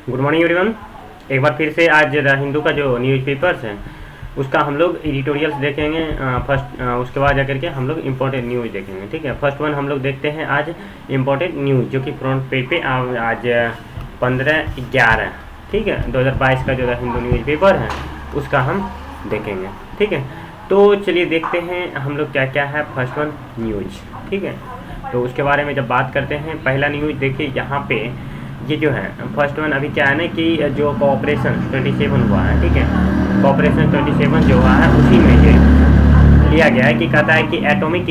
Good morning everyone. एक बार फिर से आज द हिंदू का जो न्यूज़पेपर्स है उसका हम लोग एडिटोरियल्स देखेंगे फर्स्ट। उसके बाद जाकर के हम लोग इम्पोर्टेंट न्यूज़ देखेंगे। ठीक है, फर्स्ट वन हम लोग देखते हैं आज इम्पोर्टेंट न्यूज़ जो कि फ्रंट पेज पे आज 15/11 ठीक है 2022 का जो द हिंदू न्यूज़पेपर है उसका हम देखेंगे। ठीक है, तो चलिए देखते हैं हम लोग क्या क्या है फर्स्ट वन न्यूज़। ठीक है, तो उसके बारे में जब बात करते हैं, पहला न्यूज़ देखिए यहाँ पे ये जो है फर्स्ट वन। अभी क्या है ना कि जो कोऑपरेशन 27 हुआ है, ठीक है, कोऑपरेशन 27 जो हुआ है उसी में ये लिया गया है कि कहता है कि atomic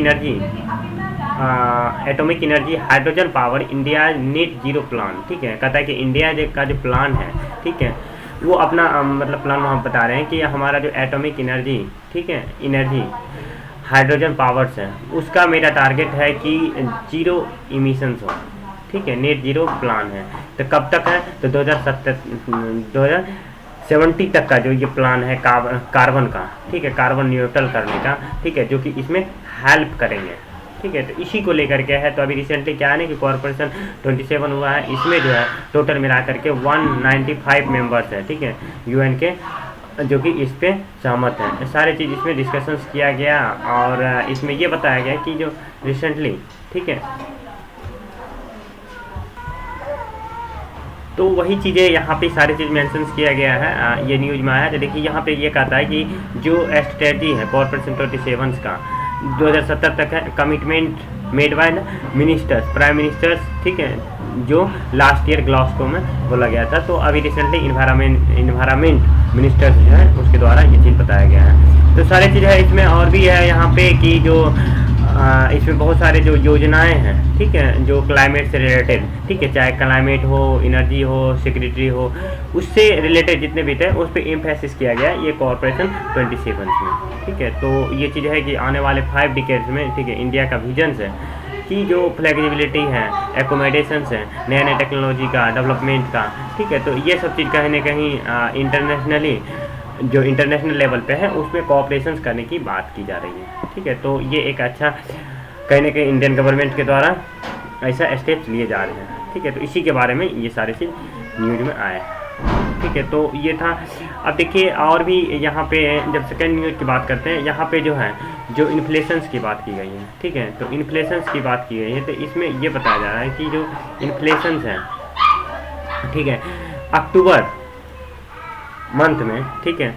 energy hydrogen power India net zero plan. ठीक है, कहता है कि इंडिया का जो प्लान है, ठीक है, वो अपना मतलब प्लान वहाँ बता रहे हैं कि हमारा जो एटॉमिक एनर्जी, ठीक है, एनर्जी हाइड्रोजन पावर्स है उसका मेरा टारगेट है कि जीरो इमिशंस हो। ठीक है, नेट जीरो प्लान है। तो कब तक है? तो 2070 तक का जो ये प्लान है कार्बन का, ठीक है, कार्बन न्यूट्रल करने का, ठीक है, जो कि इसमें हेल्प करेंगे। ठीक है, तो इसी को लेकर के है। तो अभी रिसेंटली क्या है ना कि कॉर्पोरेशन 27 हुआ है, इसमें जो है टोटल मिला करके 195 मेंबर्स है, ठीक है, यूएन के, जो कि इस पे सहमत हैं। सारे चीज़ इसमें डिस्कशंस किया गया और इसमें ये बताया गया कि जो रिसेंटली, ठीक है, तो वही चीज़ें यहाँ पे सारी चीज़ मेंशन किया गया है। ये न्यूज़ में आया है। तो देखिए यहाँ पे ये कहता है कि जो स्ट्रेटजी है कॉर्पोरेशन 27 का 2070 तक है, commitment made by ministers, prime ministers, ठीक है, जो लास्ट ईयर ग्लासगो में बोला गया था। तो अभी रिसेंटली इन्वायरमेंट मिनिस्टर्स जो है उसके द्वारा ये चीज़ बताया गया है। तो सारी चीज़ है इसमें। और भी है यहाँ पे कि जो इसमें बहुत सारे जो योजनाएं हैं, ठीक है, जो क्लाइमेट से रिलेटेड, ठीक है, चाहे क्लाइमेट हो, एनर्जी हो, सिक्योरिटी हो, उससे रिलेटेड जितने भी थे उस पर एम्फेसिस किया गया ये कॉर्पोरेशन 27 में। ठीक है, तो ये चीज़ है कि आने वाले 5 डिकेड्स में, ठीक है, इंडिया का विजन्स है कि जो फ्लेक्सिबिलिटी है, एकोमोडेशंस है, नए नए टेक्नोलॉजी का डेवलपमेंट का, ठीक है, तो ये सब चीज़ कहीं ना कहीं इंटरनेशनली जो इंटरनेशनल लेवल पे है उसमें कोऑपरेशन करने की बात की जा रही है। ठीक है, तो ये एक अच्छा कहीं ना कहीं इंडियन गवर्नमेंट के द्वारा ऐसा स्टेप्स लिए जा रहे हैं। ठीक है, तो इसी के बारे में ये सारी चीज़ न्यूज़ में आया है। ठीक है, तो ये था। अब देखिए और भी यहाँ पे जब सेकेंड न्यूज़ की बात करते हैं, यहाँ पे जो है जो इन्फ्लेशंस की बात की गई है। ठीक है, तो इन्फ्लेशंस की बात की गई है, तो इसमें ये बताया जा रहा है कि जो इन्फ्लेशंस है, ठीक है, अक्टूबर मंथ में, ठीक है,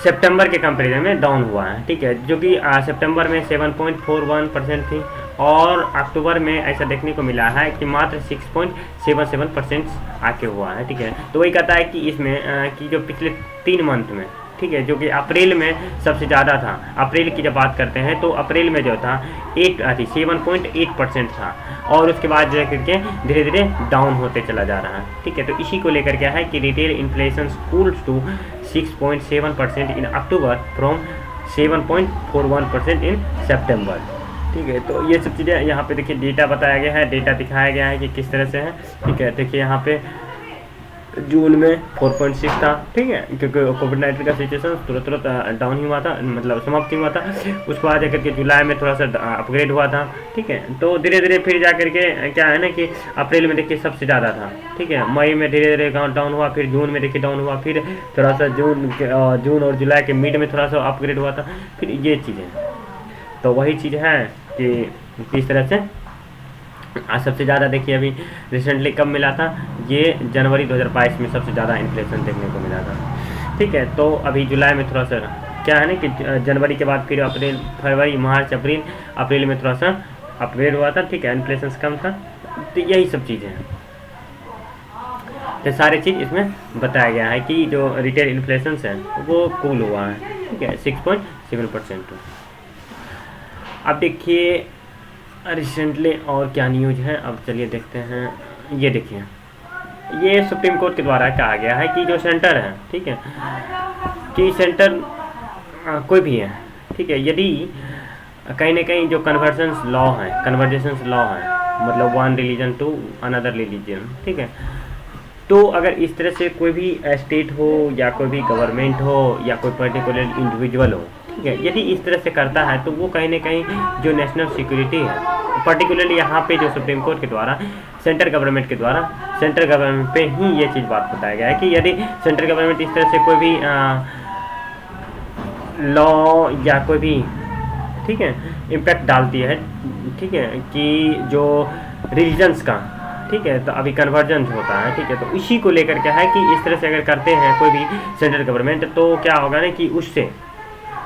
सितंबर के कंपैरिजन में डाउन हुआ है। ठीक है, जो कि सितंबर में 7.41% थी और अक्टूबर में ऐसा देखने को मिला है कि मात्र 6.77% आके हुआ है। ठीक है, तो वही कहता है कि इसमें कि जो पिछले 3 मंथ में, ठीक है, जो कि अप्रैल में सबसे ज़्यादा था। अप्रैल की जब बात करते हैं तो अप्रैल में जो था 7.8% था और उसके बाद जो करके धीरे धीरे डाउन होते चला जा रहा है। ठीक है, तो इसी को लेकर क्या है कि retail inflation cools to 6.7% in October from 7.41% in September. ठीक है, तो ये सब चीज़ें यहाँ पे देखिए डेटा बताया गया है, डेटा दिखाया गया है कि किस तरह से है। ठीक है, देखिए यहाँ पे जून में 4.6 था। ठीक है, क्योंकि कोविड-19 का सिचुएशन तुरंत डाउन ही हुआ था, मतलब समाप्त ही हुआ था। उसके बाद जाकर के जुलाई में थोड़ा सा अपग्रेड हुआ था। ठीक है, तो धीरे धीरे फिर जा करके क्या है ना कि अप्रैल में देखिए सबसे ज़्यादा था। ठीक है, मई में धीरे धीरे डाउन हुआ, फिर जून में देखिए डाउन हुआ, फिर थोड़ा सा जून और जुलाई के मिड में थोड़ा सा अपग्रेड हुआ था। फिर ये चीज़ें, तो वही चीज़ है कि किस तरह से सबसे ज़्यादा देखिए अभी रिसेंटली कब मिला था, ये जनवरी 2022 में सबसे ज़्यादा इन्फ्लेशन देखने को मिला था। ठीक है, तो अभी जुलाई में थोड़ा सा क्या है ना कि जनवरी के बाद फिर अप्रैल, फरवरी, मार्च, अप्रैल में थोड़ा सा अपग्रेड हुआ था। ठीक है, इन्फ्लेशन कम था। तो यही सब चीज़ें हैं, तो सारी चीज़ इसमें बताया गया है कि जो रिटेल इन्फ्लेशन है वो कूल हुआ है। ठीक है, 6.7%। अब देखिए रिसेंटली और क्या न्यूज़ है, अब चलिए देखते हैं। ये देखिए, ये सुप्रीम कोर्ट के द्वारा कहा गया है कि जो सेंटर है, ठीक है, कि सेंटर कोई भी है, ठीक है, यदि कहीं ना कहीं जो कन्वर्जेंस लॉ है, मतलब one religion to another religion, ठीक है, तो अगर इस तरह से कोई भी स्टेट हो या कोई भी गवर्नमेंट हो या कोई पर्टिकुलर इंडिविजुअल हो, ठीक है, यदि इस तरह से करता है तो वो कहीं ना कहीं जो नेशनल सिक्योरिटी है, पर्टिकुलरली यहाँ पे जो सुप्रीम कोर्ट के द्वारा सेंट्रल गवर्नमेंट के द्वारा सेंट्रल गवर्नमेंट पे ही ये चीज़ बात बताया गया है कि यदि सेंट्रल गवर्नमेंट इस तरह से कोई भी लॉ या कोई भी, ठीक है, इम्पैक्ट डालती है, ठीक है, कि जो रिलीजन्स का, ठीक है, तो अभी कन्वर्जन होता है, ठीक है, तो इसी को लेकर क्या है कि इस तरह से अगर करते हैं कोई भी सेंट्रल गवर्नमेंट तो क्या होगा ना कि उससे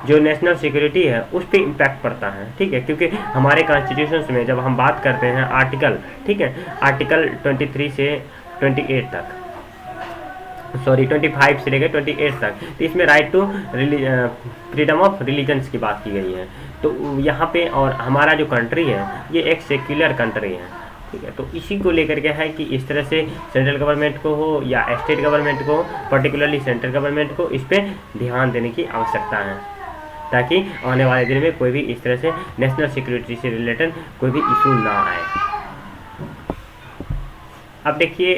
जो नेशनल सिक्योरिटी है उस पर इम्पैक्ट पड़ता है, ठीक है, क्योंकि हमारे कॉन्स्टिट्यूशन में जब हम बात करते हैं आर्टिकल, ठीक है, आर्टिकल 23 से 28 तक, सॉरी 25 से लेकर 28 तक, तो इसमें right to freedom of religions की बात की गई है। तो यहाँ पे और हमारा जो कंट्री है ये एक सेक्युलर कंट्री है, ठीक है, तो इसी को लेकर के है कि इस तरह से सेंट्रल गवर्नमेंट को हो या स्टेट गवर्नमेंट को, पर्टिकुलरली सेंट्रल गवर्नमेंट को इस पर ध्यान देने की आवश्यकता है, ताकि आने वाले दिन में कोई भी इस तरह से नेशनल सिक्योरिटी से रिलेटेड कोई भी इशू ना आए। अब देखिए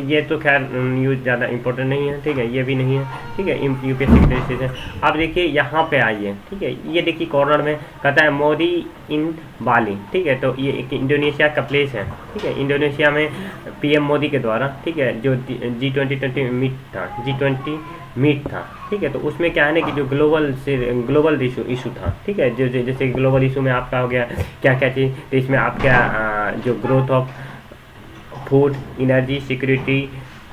ये तो खैर न्यूज़ ज़्यादा इम्पोर्टेंट नहीं है, ठीक है, ये भी नहीं है, ठीक है, यूपीएससी की तरह से। अब देखिए यहाँ पे आइए, ठीक है, ये देखिए कॉर्नर में कहता है मोदी इन बाली, ठीक है, तो ये एक इंडोनेशिया का प्लेस है, ठीक है, इंडोनेशिया में पीएम मोदी के द्वारा, ठीक है, जो G20 मीट था, G20 मीट था, ठीक है, तो उसमें क्या है ना कि जो ग्लोबल इशू था, ठीक है, जो जैसे ग्लोबल इशू में आपका हो गया क्या क्या चीज़, तो इसमें आपका जो growth of food, energy security,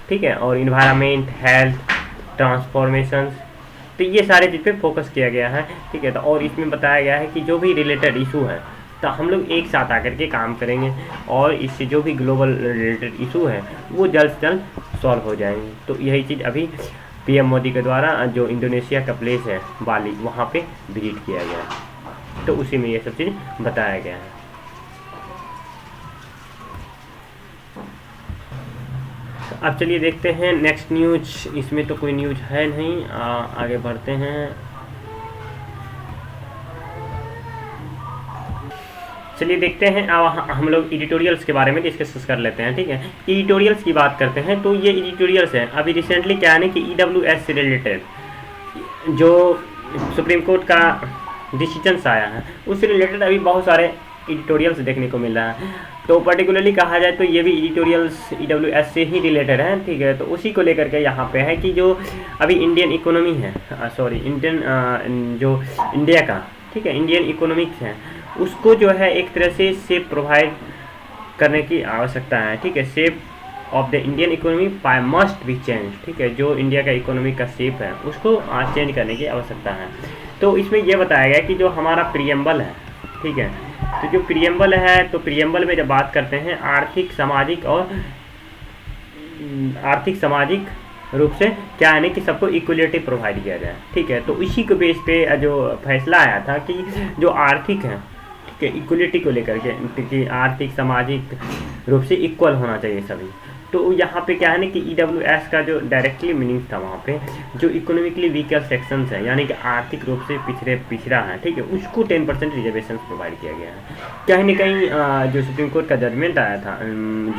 ठीक है, और इन्वायरमेंट, हेल्थ, ट्रांसफॉर्मेशंस, तो ये सारे चीज़ पे फोकस किया गया है, ठीक है, तो और इसमें बताया गया है कि जो भी रिलेटेड इशू है तो हम लोग एक साथ आकर के काम करेंगे और इससे जो भी ग्लोबल रिलेटेड इशू है वो जल्द से जल्द सॉल्व हो जाएंगे। तो यही चीज़ अभी पीएम मोदी के द्वारा जो इंडोनेशिया का प्लेस है बाली, वहाँ पे विजिट किया गया, तो उसी में ये सब चीज़ बताया गया है। अब चलिए देखते हैं नेक्स्ट न्यूज, इसमें तो कोई न्यूज है नहीं, आगे बढ़ते हैं। चलिए देखते हैं हम लोग एडिटोरियल्स के बारे में डिस्कस कर लेते हैं, ठीक है। एडिटोरियल्स की बात करते हैं तो ये एडिटोरियल्स हैं अभी रिसेंटली क्या है ना कि EWS से रिलेटेड जो सुप्रीम कोर्ट का डिसीजंस आया है उससे रिलेटेड अभी बहुत सारे एडिटोरियल्स देखने को मिल रहा है। तो पर्टिकुलरली कहा जाए तो ये भी एडिटोरियल्स EWS से ही रिलेटेड है, ठीक है। तो उसी को लेकर के यहाँ पे है कि जो अभी इंडियन इकोनॉमी है, सॉरी इंडियन जो इंडिया का, ठीक है, इंडियन इकोनॉमिक्स है, उसको जो है एक तरह से शेप प्रोवाइड करने की आवश्यकता है, ठीक है। Shape of the Indian economy bye must be change, ठीक है। जो इंडिया का इकोनॉमी का शेप है उसको चेंज करने की आवश्यकता है। तो इसमें यह बताया गया कि जो हमारा प्रीएम्बल है, ठीक है, तो जो प्रीएम्बल है तो प्रीएम्बल में जब बात करते हैं आर्थिक सामाजिक रूप से क्या है ना कि सबको इक्वलिटी प्रोवाइड किया जाए, ठीक है। तो इसी के बेस पे जो फैसला आया था कि जो आर्थिक है, ठीक है, इक्वलिटी को लेकर के कि आर्थिक सामाजिक रूप से इक्वल होना चाहिए सभी। तो यहाँ पे क्या है ना कि EWS का जो डायरेक्टली मीनिंग था वहाँ पे जो इकोनॉमिकली वीकर सेक्शंस है यानी कि आर्थिक रूप से पिछड़ा है, ठीक है, उसको 10% रिजर्वेशन प्रोवाइड किया गया है। कहीं ना कहीं जो सुप्रीम कोर्ट का जजमेंट आया था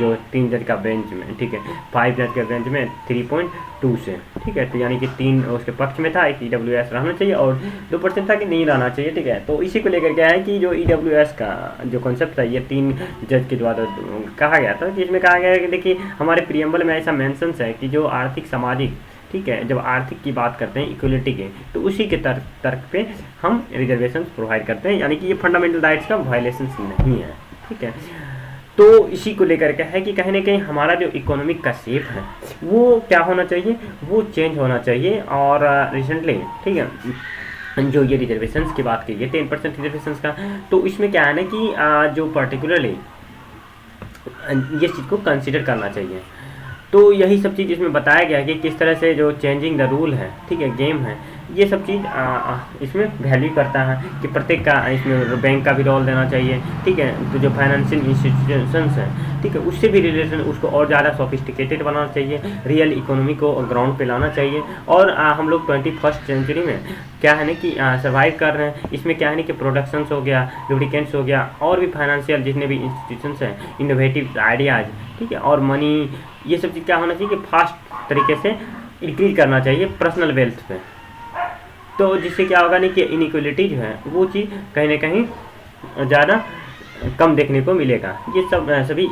जो 3 जज का बेंच में, ठीक है, 5 जज के बेंच में 3.2 से, ठीक है, तो यानी कि 3 उसके पक्ष में था कि EWS रहना चाहिए और 2% था कि नहीं रहना चाहिए, ठीक है। तो इसी को लेकर क्या है कि जो EWS का जो कॉन्सेप्ट था ये 3 जज के द्वारा कहा गया था, जिसमें कहा गया है कि देखिए हमारे प्रीएम्बल में ऐसा मेंशंस है कि जो आर्थिक सामाजिक, ठीक है, जब आर्थिक की बात करते हैं इक्वलिटी के तो उसी के तर्क पे हम रिजर्वेशन प्रोवाइड करते हैं, यानी कि ये फंडामेंटल राइट्स का वायलेशन नहीं है, ठीक है। तो इसी को लेकर के है कि कहीं ना कहीं हमारा जो इकोनॉमिक का शेप है वो क्या होना चाहिए, वो चेंज होना चाहिए। और रिसेंटली, ठीक है, जो ये रिजर्वेशंस की बात की गई 10% रिजर्वेशंस का, तो इसमें क्या है ना कि जो पर्टिकुलरली ये चीज़ को कंसिडर करना चाहिए। तो यही सब चीज़ इसमें बताया गया है कि किस तरह से जो चेंजिंग द रूल है, ठीक है, गेम है, ये सब चीज़ इसमें वैल्यू करता है कि प्रत्येक का इसमें बैंक का भी रोल देना चाहिए, ठीक है। तो जो फाइनेंशियल इंस्टीट्यूशंस हैं, ठीक है, उससे भी रिलेशन उसको और ज़्यादा सोफिस्टिकेटेड बनाना चाहिए, रियल इकोनॉमी को ग्राउंड पे लाना चाहिए। और हम लोग 21st सेंचुरी में क्या है ना कि सर्वाइव कर रहे हैं। इसमें क्या है ना कि प्रोडक्शंस हो गया, लुब्रिकेंट्स हो गया और भी फाइनेंशियल जितने भी इंस्टीट्यूशंस हैं, इनोवेटिव आइडियाज़, ठीक है, और मनी, ये सब चीज़ क्या होना चाहिए कि फास्ट तरीके से इंक्रीज करना चाहिए पर्सनल वेल्थ पे। तो जिससे क्या होगा नहीं कि इनइक्वलिटी जो है वो चीज़ कहीं ना कहीं ज़्यादा कम देखने को मिलेगा। ये सब सभी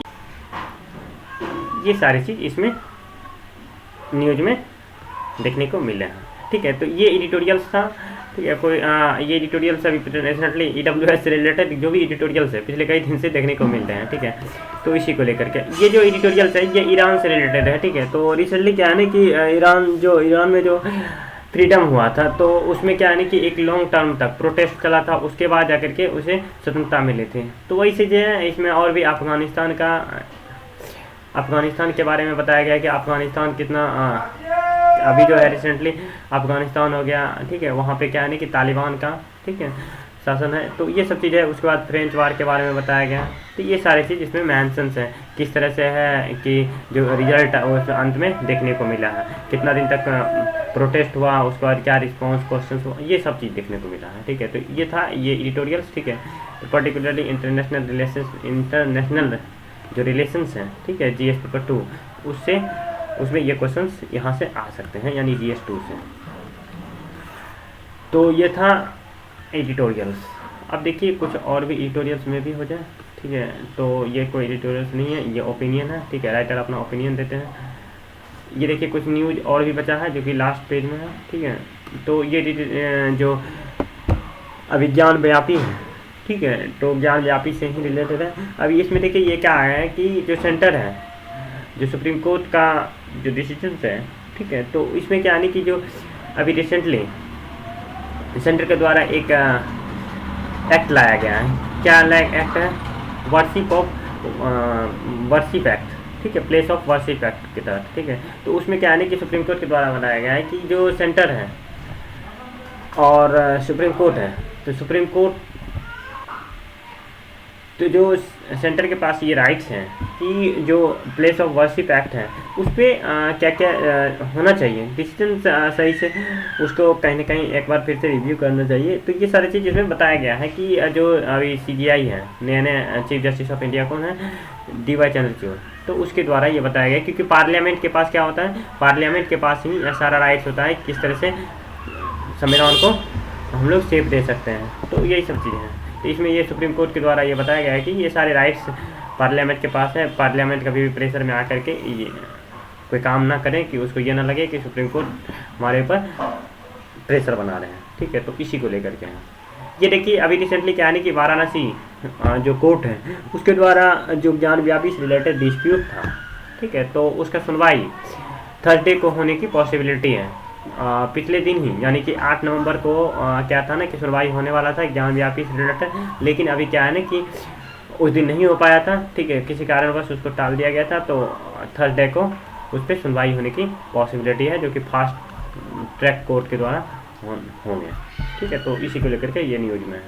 ये सारी चीज़ इसमें न्यूज में देखने को मिले हैं। ठीक है, तो ये एडिटोरियल्स था। ठीक है, कोई ये एडिटोरियल्स अभी रिसेंटली EWS से रिलेटेड जो भी एडिटोरियल्स है पिछले कई दिन से देखने को मिलते हैं। ठीक है, तो इसी को लेकर के ये जो एडिटोरियल्स है ये ईरान से रिलेटेड है। ठीक है, तो रिसेंटली क्या है ना कि ईरान में जो फ्रीडम हुआ था तो उसमें क्या है ना कि एक लॉन्ग टर्म तक प्रोटेस्ट चला था, उसके बाद जाकर के उसे स्वतंत्रता मिली थी। तो वही चीज़ें हैं इसमें। और भी अफ़गानिस्तान के बारे में बताया गया कि अफ़गानिस्तान कितना अभी जो है रिसेंटली अफ़गानिस्तान हो गया। ठीक है, वहाँ पे क्या है ना कि तालिबान का ठीक है शासन है। तो ये सब चीज़ें, उसके बाद फ्रेंच वार के बारे में बताया गया। तो ये सारी चीज़ इसमें मेंशंस हैं, किस तरह से है कि जो रिजल्ट उस अंत में देखने को मिला है, कितना दिन तक प्रोटेस्ट हुआ, उसके बाद क्या रिस्पॉन्स क्वेश्चन हुआ, ये सब चीज़ देखने को मिला है। ठीक है, तो ये था ये एडिटोरियल्स। ठीक है, तो पर्टिकुलरली इंटरनेशनल जो रिलेशंस हैं, ठीक है, GS पेपर 2 उसमें ये क्वेश्चंस यहाँ से आ सकते हैं, यानी GS 2 से। तो ये था एडिटोरियल्स। अब देखिए कुछ और भी एडिटोरियल्स में भी हो जाए। ठीक है, तो ये कोई एडिटोरियल्स नहीं है, ये ओपिनियन है। ठीक है, राइटर अपना ओपिनियन देते हैं। ये देखिए कुछ न्यूज़ और भी बचा है जो कि लास्ट पेज में है। ठीक है, तो ये जो अभिज्ञान व्यापी है। ठीक है, तो ज्ञान व्यापी से ही रिलेटेड है। अभी इसमें देखिए ये क्या है कि जो सेंटर है, जो सुप्रीम कोर्ट का जो डिसीजन है, ठीक है, तो इसमें क्या है कि जो अभी रिसेंटली सेंटर के द्वारा एक एक्ट लाया गया है। क्या एक्ट है? Worship act. ठीक है, प्लेस ऑफ वर्शिप एक्ट के तहत। ठीक है, तो उसमें क्या है कि सुप्रीम कोर्ट के द्वारा बनाया गया है कि जो सेंटर है और सुप्रीम कोर्ट है, तो सुप्रीम कोर्ट तो जो सेंटर के पास ये राइट्स हैं कि जो प्लेस ऑफ वर्शिप एक्ट है उस पर क्या क्या होना चाहिए, डिसीजन सही से उसको कहीं ना कहीं एक बार फिर से रिव्यू करना चाहिए। तो ये सारी चीज़ इसमें बताया गया है कि जो अभी CJI है, नए चीफ जस्टिस ऑफ इंडिया कौन है, DY चंद्रचूड़, तो उसके द्वारा ये बताया गया क्योंकि पार्लियामेंट के पास क्या होता है, पार्लियामेंट के पास ही सारा राइट्स होता है किस तरह से संविधान को हम लोग सेफ दे सकते हैं। तो यही सब चीज़ें हैं। तो इसमें ये सुप्रीम कोर्ट के द्वारा ये बताया गया है कि ये सारे राइट्स पार्लियामेंट के पास है। पार्लियामेंट कभी भी प्रेशर में आकर के ये कोई काम ना करें कि उसको ये ना लगे कि सुप्रीम कोर्ट हमारे ऊपर प्रेशर बना रहे हैं। ठीक है, तो इसी को लेकर के हैं। ये देखिए अभी रिसेंटली क्या है कि वाराणसी जो कोर्ट है उसके द्वारा जो ज्ञान व्यापी से रिलेटेड डिस्प्यूट था, ठीक है, तो उसका सुनवाई थर्सडे को होने की पॉसिबिलिटी है। पिछले दिन ही यानी कि 8 नवंबर को क्या था ना कि सुनवाई होने वाला था ज्ञान व्यापी से रिलेटेड, लेकिन अभी क्या है ना कि उस दिन नहीं हो पाया था। ठीक है, किसी कारणवश उसको टाल दिया गया था। तो थर्सडे को उस पर सुनवाई होने की पॉसिबिलिटी है जो कि फास्ट ट्रैक कोर्ट के द्वारा होंगे। ठीक है, तो इसी को लेकर के ये न्यूज में है।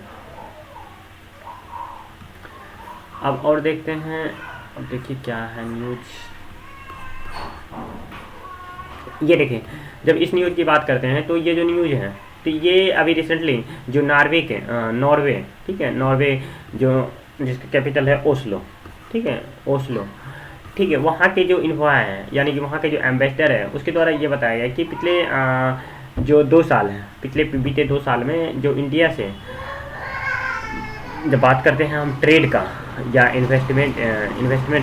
अब और देखते हैं, अब देखिए क्या है न्यूज। ये देखिए जब इस न्यूज़ की बात करते हैं तो ये जो न्यूज़ है तो ये अभी रिसेंटली जो नॉर्वे, ठीक है, नॉर्वे जो जिसका कैपिटल है ओस्लो, ठीक है, ओस्लो, ठीक है, वहाँ के जो इन्वॉय हैं यानी कि वहाँ के जो एम्बेसडर है उसके द्वारा ये बताया गया कि पिछले जो 2 साल हैं, बीते 2 साल में जो इंडिया से जब बात करते हैं हम ट्रेड का या इन्वेस्टमेंट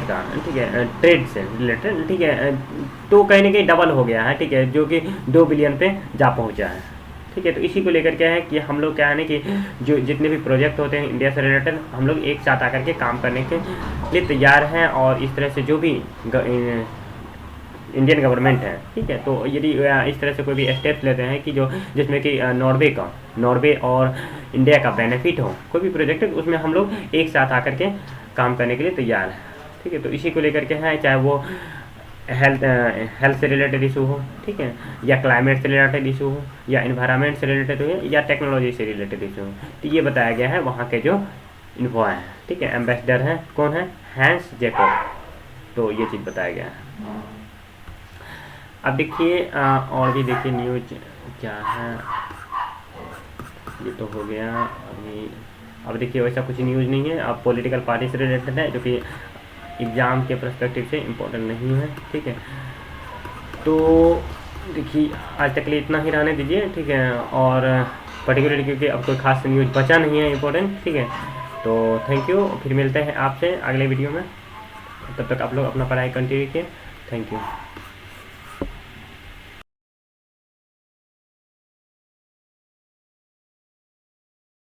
का, ठीक है, ट्रेड से रिलेटेड, ठीक है, तो कहीं ना कहीं डबल हो गया है। ठीक है, जो कि 2 बिलियन पे जा पहुंचा है। ठीक है, तो इसी को लेकर क्या है कि हम लोग क्या है ना कि जो जितने भी प्रोजेक्ट होते हैं इंडिया से रिलेटेड हम लोग एक साथ आकर के काम करने के लिए तैयार हैं। और इस तरह से जो भी इंडियन गवर्नमेंट है, ठीक है, तो यदि इस तरह से कोई भी स्टेप्स लेते हैं कि जो जिसमें कि नॉर्वे और इंडिया का बेनिफिट हो कोई भी प्रोजेक्ट, उसमें हम लोग एक साथ आकर के काम करने के लिए तैयार हैं। ठीक है, तो इसी को लेकर के है, चाहे वो हेल्थ से रिलेटेड इशू हो, ठीक है, या क्लाइमेट से रिलेटेड इशू हो, या इन्वायरमेंट से रिलेटेड हो, या टेक्नोलॉजी से रिलेटेड इशू हो। तो ये बताया गया है वहाँ के जो इन्वॉय हैं, ठीक है, एम्बेसडर हैं, कौन है, हैंस जैकोब। तो ये चीज़ बताया गया है। अब देखिए और भी देखिए न्यूज क्या है, ये तो हो गया अभी। अब देखिए वैसा कुछ न्यूज़ नहीं है, अब पॉलिटिकल पार्टी से रिलेटेड है जो कि एग्ज़ाम के पर्सपेक्टिव से इम्पोर्टेंट नहीं है। ठीक है, तो देखिए आज तक के लिए इतना ही रहने दीजिए। ठीक है, और पर्टिकुलरली क्योंकि अब कोई खास न्यूज़ बचा नहीं है इम्पोर्टेंट। ठीक है, तो थैंक यू, फिर मिलते हैं आपसे अगले वीडियो में। तब तक आप लोग अपना पढ़ाई कंटिन्यू कीजिए। Thank you.